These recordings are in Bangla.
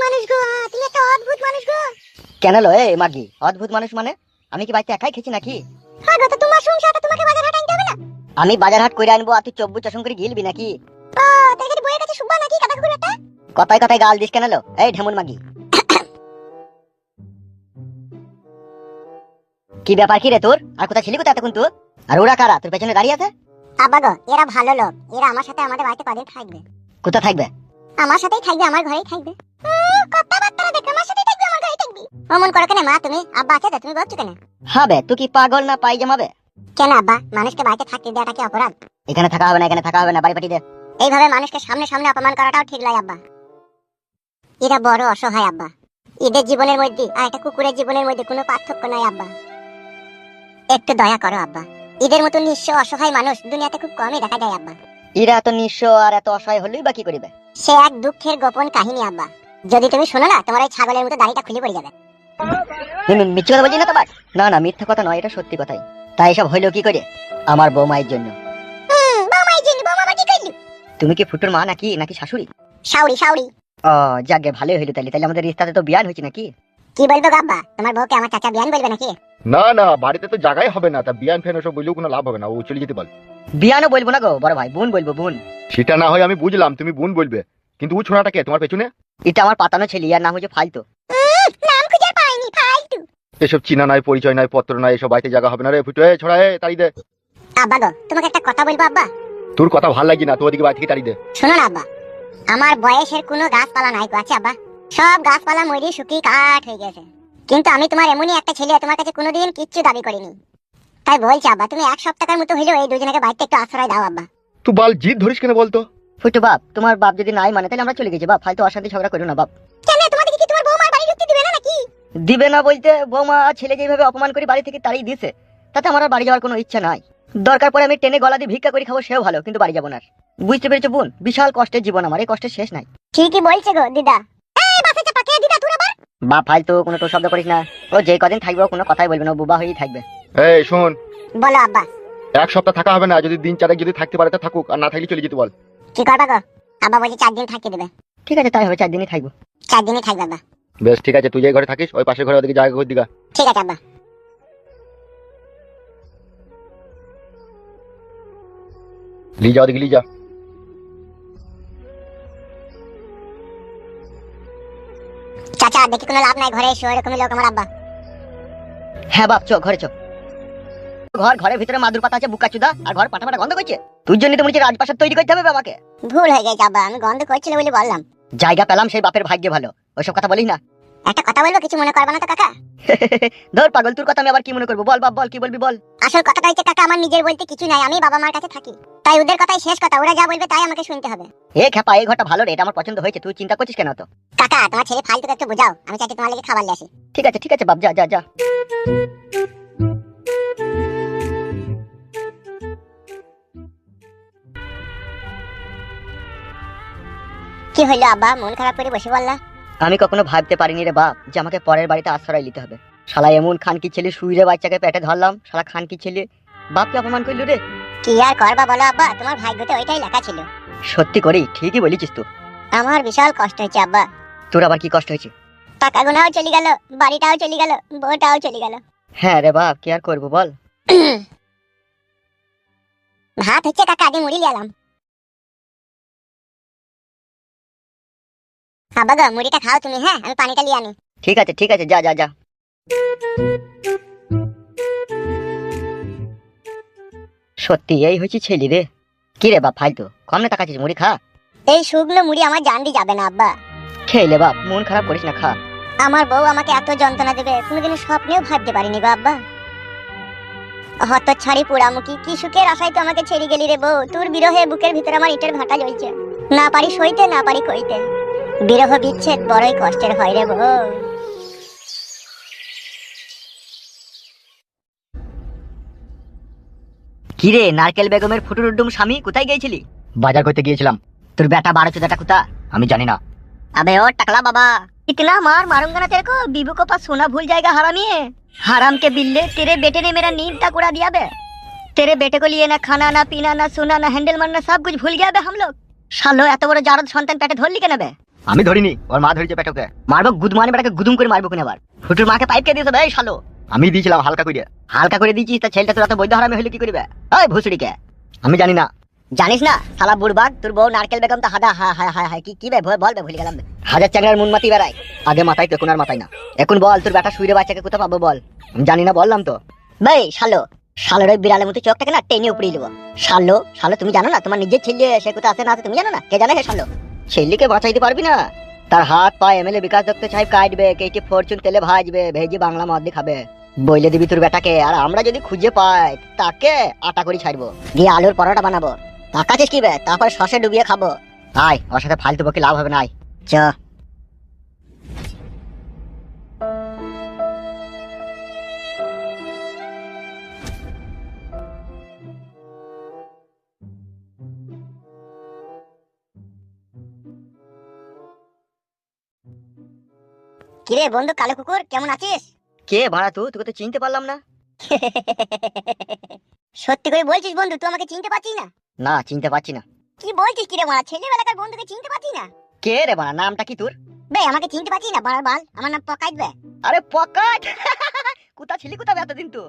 মানুষ গো, তুমি একটা অদ্ভুত মানুষ গো। কেন লো এই মাগি, অদ্ভুত মানুষ মানে? আমি কি বাড়িতে একাই খেছি নাকি? হ্যাঁ গো, তো তোমার সংসারটা তোমাকে বাজার হাট আনতে হবে না? আমি বাজার হাট করে আনবো আর তুই চব্বু চশম করে গিলবি নাকি? ও তাই কি বইয়ের কাছে শুবা নাকি কাটা কুকুরটা? কথায় কথায় গাল দিস কেন লো এই ঢেমুন মাগি? কি ব্যাপার কি রে তোর? আর কোথায় ছিলি কোথায় এতক্ষণ তুই? আর ওরা কারা তোর পেছনে দাঁড়িয়ে আছে? আব্বা গো, এরা ভালো লোক, এরা আমার সাথে আমাদের বাড়িতে কদিন থাকবে। কোথায় থাকবে? আমার সাথেই থাকবে, আমার ঘরেই থাকবে। কথাবার্তা দেখে আমার সাথেই থাকবে, আমার ঘরেই থাকবে। অমন করো কেন মা তুমি? আব্বা আছে তো, তুমি বলছো কেন? হবে তুই কি পাগল না পাইজামাবে? কেন আব্বা, মানুষকে বাড়িতে থাকতে দেওয়াটা কি অপরাধ? এখানে থাকা হবে না, এখানে থাকা হবে না, বাড়ি পাঠিয়ে দে। এইভাবে মানুষকে সামনে সামনে অপমান করাটাও ঠিক নয় আব্বা। এরা বড় অসহায় আব্বা। এদের জীবনের মধ্যে আর একটা কুকুরের জীবনের মধ্যে কোনো পার্থক্য নাই আব্বা। একটু দয়া করো আব্বা। এদের মতো নিঃস্ব অসহায় মানুষ দুনিয়াতে খুব কমই দেখা যায় আব্বা। এরা এত নিঃস্ব আর এত অসহায় হলেই বা কি করিবে? সে এক দুঃখের গোপন কাহিনী আব্বা। যদি তুমি শোনো না, তোমার ওই ছাগলের মতো দাড়িটা খুলে পড়ে যাবে। মিথ্যে কথা বলছি না তোমার? না না, মিথ্যা কথা নয়, এটা সত্যি কথাই। তাই এসব হইলো কি করে? আমার বৌমায়ের জন্য। বৌমাই জন্য? বৌমা আবার কি করলো? তুমি কি ফুটুর মা নাকি নাকি শাশুড়ি? শাউরি শাউরি। ও যাকে ভালোই হইলো, তাহলে তাহলে আমাদের রিস্তাতে তো বিয়ান হয়েছে নাকি? কি বলবো আব্বা, তোমার বউকে আমার চাচা বিয়ান বলবে নাকি? না না, বাড়িতে তো জায়গায় হবে না, তা বিয়ান ফ্যান ওসব বললেও কোনো লাভ হবে না, ও চলে যেতে বল। বিয়ানও বলবো না গো বড় ভাই, বোন বলবো, বোন। সেটা না হয় আমি বুঝলাম তুমি বোন বলবে, কিন্তু ও ছোড়াটা কে তোমার পেছনে? এটা আমার পাতানো ছেলে, আর নাম হচ্ছে ফালতু। নাম খুঁজে পাইনি, ফালতু। এসব চিনা নাই, পরিচয় নাই, পত্র নাই, এসব বাড়িতে জায়গা হবে না রে ফুটো, ছোড়া তাড়ি দে। আব্বা গো, তোমাকে একটা কথা বলবো আব্বা। তোর কথা ভাল লাগি না, তোর দিকে বাড়ি থেকে তাড়ি দে। শোনো না আব্বা, আমার বয়সের কোনো গাছপালা নাই আছে আব্বা। সব গাছপালা মরি শুকিয়ে কাঠ হয়ে গেছে। কিন্তু আমি তোমার এমনই একটা ছেলে, তোমার কাছে কোনোদিন কিচ্ছু দাবি করিনি। তাই বলছি আব্বা, তুমি এক সপ্তাহের মতো হইলেও এই দুজনকে বাড়িতে একটু আশ্রয় দাও আব্বা। তুই বাল জিদ ধরিস কেন বলতো? ফুটু বাপ, তোমার বাপ যদি নাই মানে তাহলে আমরা চলে গেছি বাপ, ফালতু অশান্তি ঝগড়া করো না বাপ। কেন, তোমাদের কি তোমার বৌমার বাড়ি ঢুকতে দিবে না নাকি? দিবে না বলতে, বৌমা ছেলে যেভাবে অপমান করে বাড়ি থেকে তাড়িয়ে দিছে, তাতে আমার আর বাড়ি যাওয়ার কোনো ইচ্ছা নাই। দরকার পড়ে আমি টেনে গলা দিয়ে ভিক্ষা করে খাবো, সেও ভালো, কিন্তু বাড়ি যাবো না। বুঝতে পেরেছো বোন? বিশাল কষ্টের জীবন আমার, এই কষ্টের শেষ নাই। ঠিকই বলছে গো দিদা। এই বাসে চাপা কে দিদা তোর আবার? বাপ ফালতু কোনো তো শব্দ করিস না। ও যে কদিন থাকবে ও কোনো কথাই বলবে না, ও বুবা হয়েই থাকবে। এই শোন, বলো আব্বা। এক সপ্তাহ থাকা হবে না, যদি দিন চারেক যদি থাকতে পারে তা থাকুক, আর না থাকলে চলে যেতে বল। কি করবা গো? আব্বা বলছে 4 দিন থাকতে দেবে। ঠিক আছে তাই হবে, 4 দিনই থাকবো। 4 দিনই থাকবে আব্বা। বেশ ঠিক আছে, তুই যে ঘরে থাকিস ওই পাশের ঘরে ওদিকে জায়গা করে দিগা। ঠিক আছে আব্বা। লি যা ওদিকে লি যা। চাচা দেখি কোনো লাভ নাই, ঘরে এসো, এরকমই লোক আমার আব্বা। হ্যাঁ বাপ, চো ঘরে চো। ঘরের ভিতরে মাদুর পাতা আছে বুকাচুদা, আর ঘর পাটা পাটা গন্ধ করছে। তুই জন্য তো মনে রাজপ্রাসাদ তৈরি করতে হবে আমাকে। ভুল হয়ে গেছে আব্বা, আমি গন্ধ করছিল বলে বললাম। জায়গা পেলাম সেই বাপের ভাগ্যে ভালো, ওইসব কথা বলিস না। একটা কথা বলবো, কিছু মনে করবে না তো কাকা? ধর পাগল, তোর কথা আমি আবার কি মনে করবো? বল বাপ বল, কি বলবি বল। আসল কথাটা হচ্ছে কাকা, আমার নিজের বলতে কিছু নাই, আমি বাবা মার কাছে থাকি। তাই ওদের কথাই শেষ কথা, ওরা যা বলবে তাই আমাকে শুনতে হবে। এ খেপা, এই ঘরটা ভালো রে, এটা আমার পছন্দ হয়েছে, তুই চিন্তা করছিস কেন তো? কাকা তোমার ছেলে ফালতুকে একটু বোঝাও, আমি চাইছি তোমার লেগে খাবার নিয়ে আসি। ঠিক আছে বাপ, যা যা যা। কি হইলো আব্বা, মন খারাপ করে বসে বললা? আমি কখনো ভাবতে পারিনি রে বাপ যে আমাকে পরের বাড়িতে আশ্রয় নিতে হবে। শালা এমন খানকি ছেলে, শুইরে বাচ্চাকে পেটে ধরলাম, শালা খানকি ছেলে বাপকে অপমান করলো রে। কি আর করবা বলো আব্বা, তোমার ভাগ্যতে ওইটাই লেখা ছিল। সত্যি করি, ঠিকই বলেছিস তুই। আমার বিশাল কষ্ট হয়েছে আব্বা। তোর আবার কি কষ্ট হয়েছে? টাকা গোনাও চলে গেল, বাড়িটাও চলে গেল, বউটাও চলে গেল। হ্যাঁ রে বাপ, কি আর করবো বল। ভাত হচ্ছে কাকা, আগে মুড়ি লিয়ালাম। আব্বা গো, মুড়িটা খাও তুমি, হ্যাঁ আমি পানিটা লিয়ে আনি। ঠিক আছে, যা যা যা। সত্যি এই হয়েছে ছেলে রে। কি রে বাপ ফালতু, কম না তাকাচ্ছিস, মুড়ি খা। এই শুকনো মুড়ি আমার জানডি যাবে না আব্বা। খেলে বাপ, মন খারাপ করিস না, খা। আমার বউ আমাকে এত যন্ত্রণা দেবে কোনোদিনও স্বপ্নেও ভাবতে পারিনি গো আব্বা। হত ছাড়ি পোড়ামুখী, কি সুখের আশায় তো আমাকে ছেড়ে গেলি রে বউ। তোর বিরহে বুকের ভিতরে আমার ইটের ভাটা জ্বলছে, না পারি সইতে, না পারি কইতে। বিরহ বিচ্ছেদ বড়ই কষ্টের হয় রে বউ। কি রে নারকেল বেগমের ফুটুরুডুম স্বামী, কোথায় গিয়েছিলি? বাজার করতে গিয়েছিলাম। তোর বেটা 12 চোদাটা কোথা? আমি জানি না। अबे ओ टकला बाबा, इतना मार मारूंगा ना तेरे को, बीबू को पास सोना भूल जाएगा हरामी है। हराम के बिल्ले, तेरे बेटे ने मेरा नींद तक उड़ा दिया बे। तेरे बेटे को लिए ना खाना ना पीना ना सोना ना हैंडल मारना, सब कुछ भूल गया बे हम लोग। শালো এত বড় জারদ সন্তান পেটে ধরলি কেন বে? আমি ধরিনি, ওর মা ধরেছে পেটকে। মারবো গুদমানি বেটাকে গুদুম করে মারবো কোন আবার। ফুটুর মাকে পাইপ কে দিয়েছে ভাই শালো? আমি দিয়েছিলাম হালকা করে। হালকা করে দিয়েছিস, তা ছেলেটা তোর এত বৈধ হারামি হইলে কি করবে? ওই ভুসুড়িকে আমি জানি না। জানিস না শালা বুড়বাগ, তোর বউ নারকেল বেগম তো হাদা হা হা হা হা কি কি বে বলবে ভুলে গেলাম। হাজার চ্যাংড়ার মুন মাতি বেড়ায়। আগে মাথায় তো, এখন আর মাথায় না। এখন বল তোর বেটা শুইরে বাচ্চাকে কোথা পাবো বল? আমি জানি না, বললাম তো। ভাই শালো, শালোর ওই বিড়ালের মতো চোখটাকে না টেনে উপড়িয়ে দেবো। শালো শালো তুমি জানো না তোমার নিজের ছেলে সে কোথা আছে না আছে তুমি জানো না? কে জানে হে শালো? ছেলেকে বাঁচাইতে পারবি না? তার হাত পা এমএলএ বিকাশ দত্ত সাহেব কাটবে, কেটে ফরচুন তেলে ভাজবে, ভেজে বাংলা মদ দিয়ে খাবে। বইলে দিবি তোর বেটাকে, আর আমরা যদি খুঁজে পাই তাকে আটা করে ছাড়বো, দিয়ে আলুর পরোটা বানাবো। তাকাছিস কি বে? তারপর সসে ডুবিয়ে খাবো। আয়, ওর সাথে ফালতু বকে লাভ হবে না, আয়। চ কিরে বন্ধু কালো কুকুর, কেমন আছিস? কে ভাড়া তুই? তোকে তো চিনতে পারলাম না। সত্যি করে বলছিস বন্ধু, তুই আমাকে চিনতে পারছিস না? না চিনতে পারছি না। কি বলছিস কিরে মারা, ছেলেবেলাকার বন্ধুকে চিনতে পারছিস না? কে রে ভাড়া? নামটা কি তোর? বে আমাকে চিনতে পারছিস না বাল বাল? আমার নাম পকাইত বে। আরে পকাট কোথা ছিলি কোথা এতদিন তো?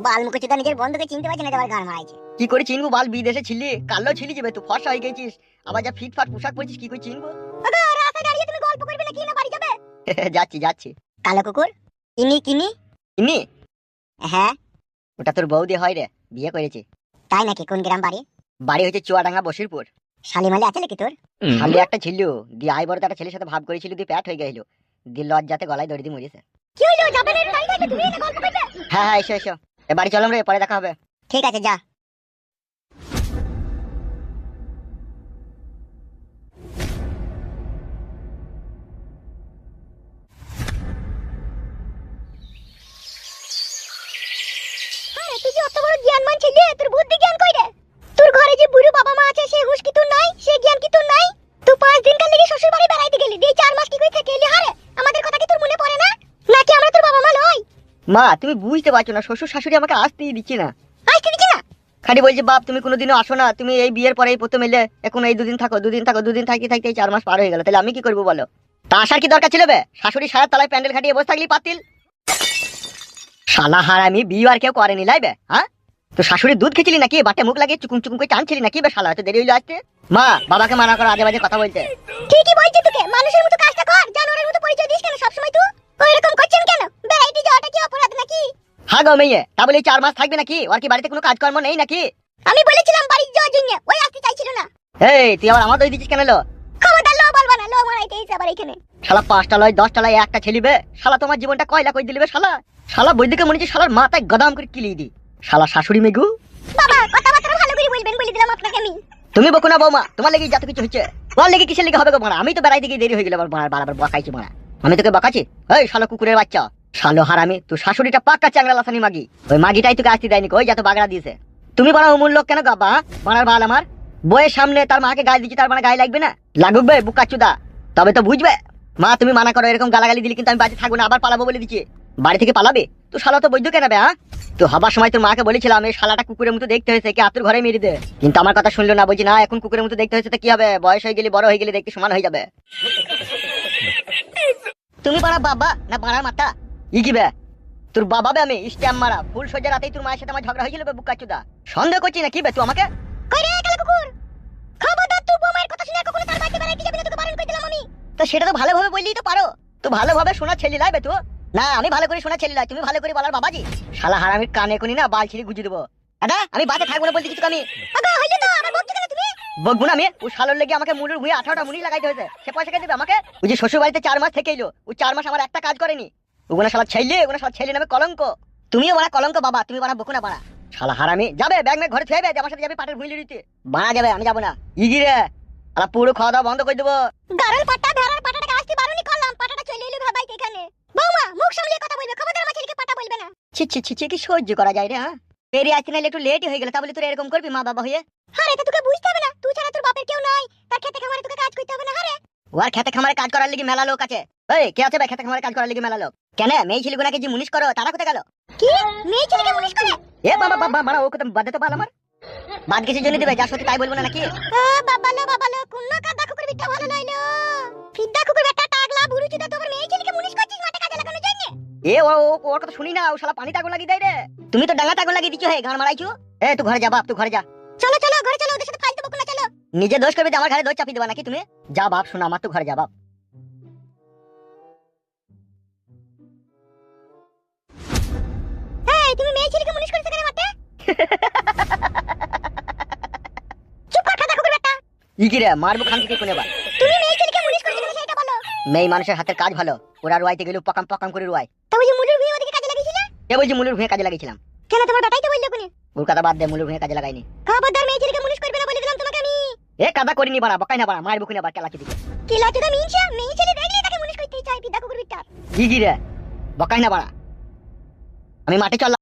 বাল মুখে চোদা নিজের বন্ধুকে চিনতে পারছিস না, আবার গান মারাইছে। কি করে চিনবো বাল? বিদেশে ছিলি, কালো ছিলি যাবে তুই, ফর্সা হয়ে গেছিস, আবার যা ফিট ফাট পোশাক পরেছিস, কি করে চিনবো? রাস্তায় দাঁড়িয়ে তুমি গল্প করবে নাকি না বাড়ি যাবে? যাচ্ছি যাচ্ছি। কালো কুকুর ইনি কিনি? ইনি? হ্যাঁ। ওটা তোর বৌদি হয় রে, বিয়ে করেছি। তাই নাকি? কোন গ্রাম বাড়ি? বাড়ি হচ্ছে চুয়াডাঙ্গা বসিরপুর। শালিমালি আছে নাকি তোর? খালি একটা ছিল, দিয়ে আই বড় একটা ছেলের সাথে ভাব করেছিল, দিয়ে প্যাট হয়ে গেল, দিয়ে লজ্জাতে গলায় দড়ি দিয়ে মরেছে। কি হইলো? যাবে না দাঁড়িয়ে থাকলে তুমি না গল্প করবে? হ্যাঁ হ্যাঁ এসো এসো, এ বাড়ি চললাম রে, পরে দেখা হবে। ঠিক আছে যা। আরে তুই যে অত বড় জ্ঞানমান ছেলে, তোর বুদ্ধি জ্ঞান কই রে? তোর ঘরে যে বুড়ো বাবা মা আছে, সেই হুঁশ কি তোর নাই? সেই জ্ঞান কি তোর নাই? তুই 5 দিন কাল লাগি শ্বশুর বাড়ি বেড়াইতে গেলি, দিয়ে 4 মাস কি কই থেকে এলি? হারে আমাদের কথা কি তোর মনে পড়ে না? নাকি আমরা তোর বাবা মা লই? মা তুমি বুঝতে পারছো না, শ্বশুর শাশুড়ি আমাকে আসতেই দিচ্ছে না। আসতে দিছি না? খালি বলছে বাপ তুমি কোনোদিনও আসো না, তুমি এই বিয়ের পরে এই প্রথম এলে, এখন এই দুদিন থাকো, দুদিন থাকো, দুদিন থাকতে থাকতে এই 4 মাস পার হয়ে গেল, তাহলে আমি কি করবো বলো? তা আসার কি দরকার ছিল বে? শাশুড়ি সারা তলায় প্যান্ডেল খাটিয়ে বসে থাকলি পাতিল। শালা হারামি, বিয়ে আর কেউ করেনি লাইবে? হ্যাঁ, তো শাশুড়ির দুধ খেয়েছিলি নাকি? বাটে মুখ লাগিয়ে চুকুম চুকুম করে টানছিলি নাকি বে? শালা এত দেরি হইলো আসতে। মা বাবাকে মানা করো আজে বাজে কথা বলতে। ঠিকই বলছি তোকে, মানুষের মতো কাজটা কর, জানোয়ারের মতো পরিচয় দিস কেন সব সময়? তুই ওইরকম করছেন কেন? বেড়াইতে যাওয়াটা কি অপরাধ নাকি? হ্যাঁ গো মেয়ে, তা বলে 4 মাস থাকবে নাকি? আর কি বাড়িতে কোনো কাজকর্ম নেই নাকি? আমি বলেছিলাম বাড়ি যাওয়ার জন্য, ওই আসতে চাইছিল না। এই তুই আবার আমার দই দিচ্ছিস কেন? লো খবরদার লো বলবা না, লো মারাইতে এসে আবার এখানে। শালা 5টা লয় 10টা লয় একটা ছেলিবে, শালা তোমার জীবনটা কয়লা কই দিলিবে শালা। শালা বৈদিকে মনে হচ্ছে শালার মাথায় গদাম করে কিলিয়ে দি। শালা শাশুড়ি মেগু। বাবা কথাবার্তা ভালো করে বলবেন, বলে দিলাম আপনাকে আমি। তুমি বকো না বৌমা, তোমার লেগে যত কিছু হচ্ছে। তোমার লেগে কিসের লেগে হবে গো মারা? আমি তো বেড়াইতে গিয়ে দেরি হয়ে গেল, আবার বারবার বকাইছি মারা। আমি তোকে বকাছি? এই শালা কুকুরের বাচ্চা, শালো হারামি, তুই শাশুড়িটা পাক্কা চ্যাংড়া লাসানি মাগি। ওই মাগিটাই তোকে আসতে দেয়নি, ওই যত বাগড়া দিয়েছে। তুমি বড় অমূল লোক কেন গাবা? মারার ভাল আমার বইয়ের সামনে তার মাকে গায়ে দিচ্ছি, তার মানে গায়ে লাগবে না? লাগুক বে বুকাচুদা, তবে তো বুঝবে। মা তুমি মানা করো, এরকম গালাগালি দিলে কিন্তু আমি বাড়িতে থাকবো না, আবার পালাবো বলে দিচ্ছি। বাড়ি থেকে পালাবে? তুই শালা তো বৈদ্য কেন বে? হ্যাঁ, তো হবার সময় তোর মাকে বলেছিলাম এই শালাটা কুকুরের মতো দেখতে হয়েছে, কি আতুর ঘরে মেরে দে, কিন্তু আমার কথা শুনলো না। বলছি না এখন কুকুরের মতো দেখতে হয়েছে তো কি হবে, বয়স হয়ে গেলে বড় হয়ে গেলে দেখতে সমান হয়ে যাবে। তুমি বাড়া বাবা না বাড়ার মাথা? ই কি বে? তোর বাবা বে আমি স্ট্যাম্প মারা, ফুল সোজা রাতেই তোর মায়ের সাথে আমার ঝগড়া হয়েছিল বে বুকাচুদা। সন্দেহ করছি না কি বে তুই আমাকে? কই রে কালো কুকুর, খবরদার তুই বৌমার কথা শুনে কখনো তার বাড়িতে বেড়াইতে যাবি না, তোকে বারণ করে দিলাম আমি। তো সেটা তো ভালোভাবে বললেই তো পারো। তো ভালোভাবে শোনা ছেলে লাইবে তো? না আমি ভালো করে শোনা ছেলে লাই, তুমি ভালো করে বলার বাবাজি। শালা হারামির কানে কোনি না বাল ছিঁড়ে গুজে দেবো। দাদা আমি বাতে থাকবো না বলতে কিছু আমি। আগা হইলো তো আবার বকছো কেন তুমি? বকবো না আমি? ও শালোর লেগে আমাকে মুড়ুর ভুঁয়ে 18টা মুড়ি লাগাইতে হয়েছে, সে পয়সা কে দেবে আমাকে? ওই যে শ্বশুর বাড়িতে 4 মাস থেকে এলো, ও 4 মাস আমার একটা কাজ করেনি। ওগুলো শালা ছেলে, ওগুলো শালা ছেলে নামে কলঙ্ক। তুমিও বড় কলঙ্ক বাবা, তুমি বড় বকো না বাড়া। শালা হারামি যাবে ব্যাগ মে ঘরে থুয়ে আমার সাথে যাবে পাটের ভুঁইলি দিতে। বাড়া যাবে, আমি যাবো না। ইগিরে আলা পুরো খাওয়া দাওয়া বন্ধ করে দেবো। গারল পাটা ধরার পাটাটাকে আসতে বারণই করলাম, পাটাটা চলে এলো ভাবাইতে এখানে। বৌমা মুখ সামলিয়ে কথা বলবে, খবরদার আমার ছেলেকে পাটা বলবে না। ছি ছি ছি ছি, কি সহ্য করা যায় রে? হ্যাঁ পেরিয়ে আসতে নাইলে একটু লেটই হয়ে গেল, তা বলে তোর এরকম করবি মা বাবা হয়ে? আরে এটা তোকে বুঝতে হবে না, তুই ছাড়া তোর বাপের কেউ নাই, তার খেতে খামারে তোকে কাজ করতে হবে না। আরে ও আর খেতে খামারে কাজ করার লাগি মেলা লোক আছে। এই কে আছে ভাই খেতে খামারে কাজ করার লাগি মেলা লোক? কেন মেয়ে ছেলেগুনাকে যে মুনিশ করো তারা কোথায় গেল? কি মেয়ে ছেলেকে মুনিশ করে? এ বাবা বাবা মারা, ও কথা বাদে তো পাল আমার। বাদ কিসের জন্য দিবে? যা সত্যি তাই বলবো না নাকি? বাবা লো কোন কাজ দেখো করবি, তা ভালো লাইলো ফিদা এ ওর কথা শুনি না, ও শালা পানিতে আগুন লাগিয়ে দেয় রে। তুমি তো ডাঙাতে আগুন লাগিয়ে দিচ্ছ, হে গান মারাইছো। এ তুই ঘরে যা বাপ, তুই ঘরে যা। চলো চলো ঘরে চলো, ওদের সাথে ফালতু বকো না, চলো। নিজে দোষ করবি তো আমার ঘরে দোষ চাপিয়ে দেবা নাকি তুমি? যা বাপ, শোনা আমার, তুই ঘরে যা বাপ। এই তুমি মেয়ে ছেলেকে মুনিশ করেছো কেন মাঠে? চুপ কর খাদা কুকুর বেটা। ই কি রে, মারবো খান থেকে কোনে বার? তুমি মেয়ে ছেলেকে মুনিশ করেছো কেন সেটা বলো। মেয়ে মানুষের হাতের কাজ ভালো, ওরা রুয়াইতে গেলে পকাম পকাম করে রুয়াই। তো ওই যে মুলুর ভুঁই ওদিকে কাজে লাগিয়েছিলে? এ বলছি মুলুর ভুঁয়ে কাজে লাগিয়েছিলাম। কেন তোমার বেটাই তো বললো কোনে? ওর কথা বাদ দে, মুলুর ভুঁয়ে কাজে লাগাইনি। খবরদার মেয়ে ছেলেকে মুনিশ করবে না বলে দিলাম তোমাকে আমি। এ কাদা করিনি বাড়া, বকাই না বাড়া, মারবো কোনে বার কেলাচি দিকে। কি লাচুদা মিনছা, মেয়ে ছেলে দেখলে তাকে মুনিশ করতেই চাই, পিদা কুকুর বিটার। ই কি রে, বকাই না বাড়া। আমি মাঠে চল।